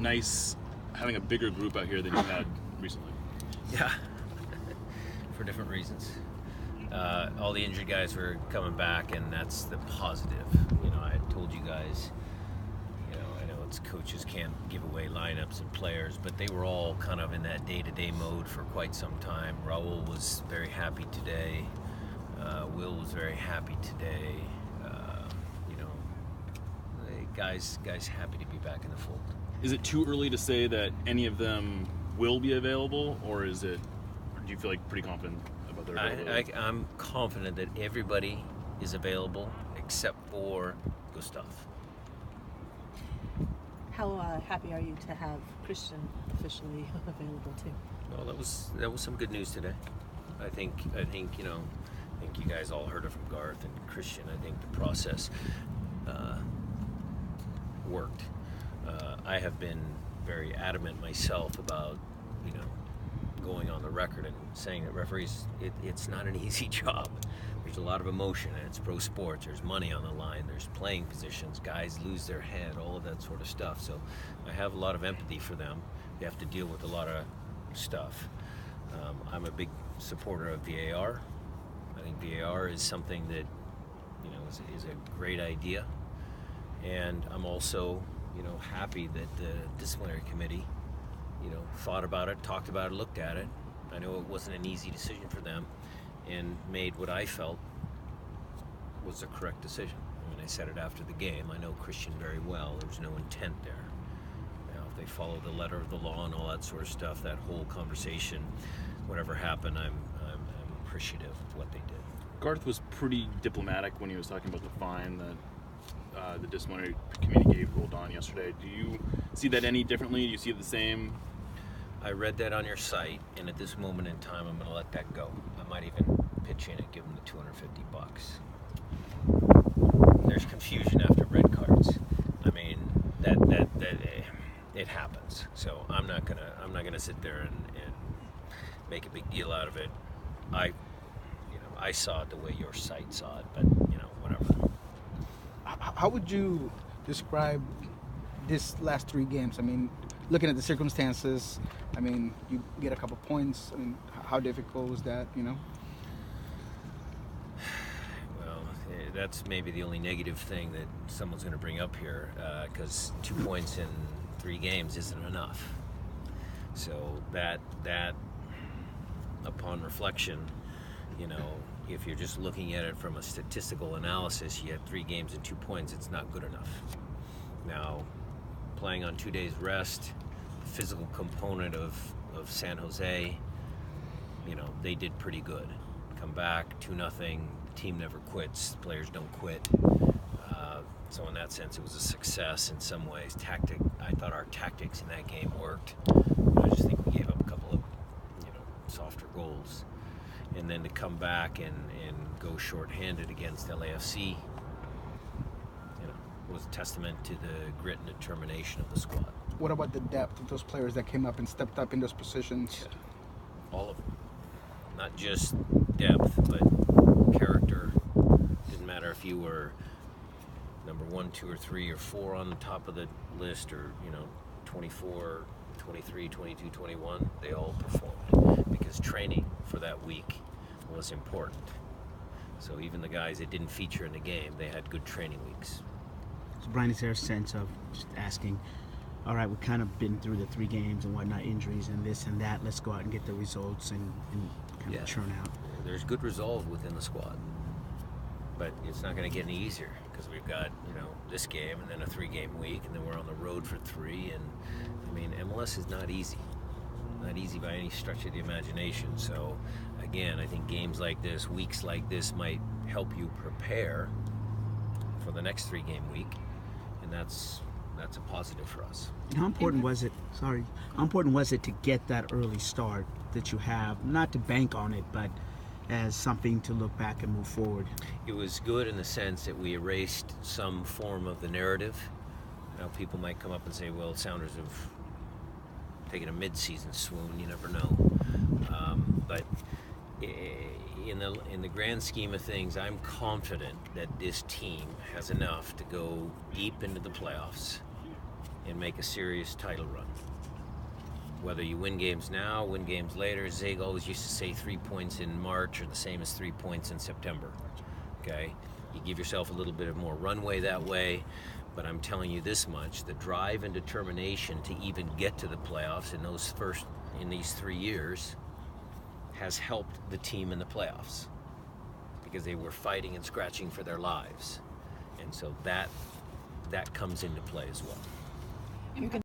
nice having a bigger group out here than you had recently. Yeah, for different reasons. All the injured guys were coming back, and that's the positive. I told you guys, I know it's coaches can't give away lineups and players, but they were all kind of in that day-to-day mode for quite some time. Raul was very happy today. Will was very happy today. Guys happy to be back in the fold. Is it too early to say that any of them will be available, or do you feel like pretty confident about their availability? I'm confident that everybody is available except for Gustav. How happy are you to have Christian officially available too? Well, that was some good news today. I think you guys all heard it from Garth and Christian. I think the process worked. I have been very adamant myself about going on the record and saying that referees, it's not an easy job. There's a lot of emotion, and it's pro sports. There's money on the line. There's playing positions. Guys lose their head, all of that sort of stuff. So I have a lot of empathy for them. They have to deal with a lot of stuff. I'm a big supporter of VAR. I think VAR is something that is a great idea, and I'm also happy that the disciplinary committee thought about it, talked about it, looked at it. I know it wasn't an easy decision for them, and made what I felt was the correct decision. I said it after the game. I know Christian very well. There's no intent there. If they follow the letter of the law and all that sort of stuff, that whole conversation, whatever happened, I'm appreciative of what they did. Garth was pretty diplomatic when he was talking about the fine that the disciplinary committee gave Roldan yesterday. Do you see that any differently? Do you see it the same? I read that on your site, and at this moment in time, I'm going to let that go. I might even pitch in and give them the $250. There's confusion after red cards. I mean, that it happens. So I'm not gonna sit there and make a big deal out of it. I saw it the way your site saw it, but whatever. How would you describe this last 3 games? I mean, looking at the circumstances, I mean, you get a couple points. I mean, how difficult was that, Well, that's maybe the only negative thing that someone's going to bring up here, because 2 points in 3 games isn't enough. So that upon reflection, if you're just looking at it from a statistical analysis, you had 3 games and 2 points, it's not good enough. Now, playing on 2 days rest, the physical component of San Jose, they did pretty good. Come back, 2-0, team never quits, players don't quit. So in that sense, it was a success in some ways. I thought our tactics in that game worked. I just think we gave up a couple of, softer goals. And then to come back and go shorthanded against LAFC, was a testament to the grit and determination of the squad. What about the depth of those players that came up and stepped up in those positions? Yeah. All of them. Not just depth, but character. Didn't matter if you were number 1, 2, or 3, or 4 on the top of the list, or 24, 23, 22, 21. They all performed because training for that week was important. So even the guys that didn't feature in the game, they had good training weeks. So Brian, is there a sense of just asking, all right, we've kind of been through the 3 games and whatnot, injuries and this and that, let's go out and get the results and kind of churn out? There's good resolve within the squad, but it's not going to get any easier because we've got, this game and then a 3-game week, and then we're on the road for 3, and MLS is not easy. Not easy by any stretch of the imagination. So again, I think games like this, weeks like this, might help you prepare for the next 3-game week, and that's a positive for us. And how important was it? How important was it to get that early start that you have, not to bank on it, but as something to look back and move forward? It was good in the sense that we erased some form of the narrative. People might come up and say, well, Sounders have taken a mid-season swoon, you never know. But in the grand scheme of things, I'm confident that this team has enough to go deep into the playoffs and make a serious title run. Whether you win games now, win games later, Zig always used to say 3 points in March are the same as 3 points in September. Okay? You give yourself a little bit of more runway that way, but I'm telling you this much, the drive and determination to even get to the playoffs in these 3 years has helped the team in the playoffs because they were fighting and scratching for their lives. And so that comes into play as well. You can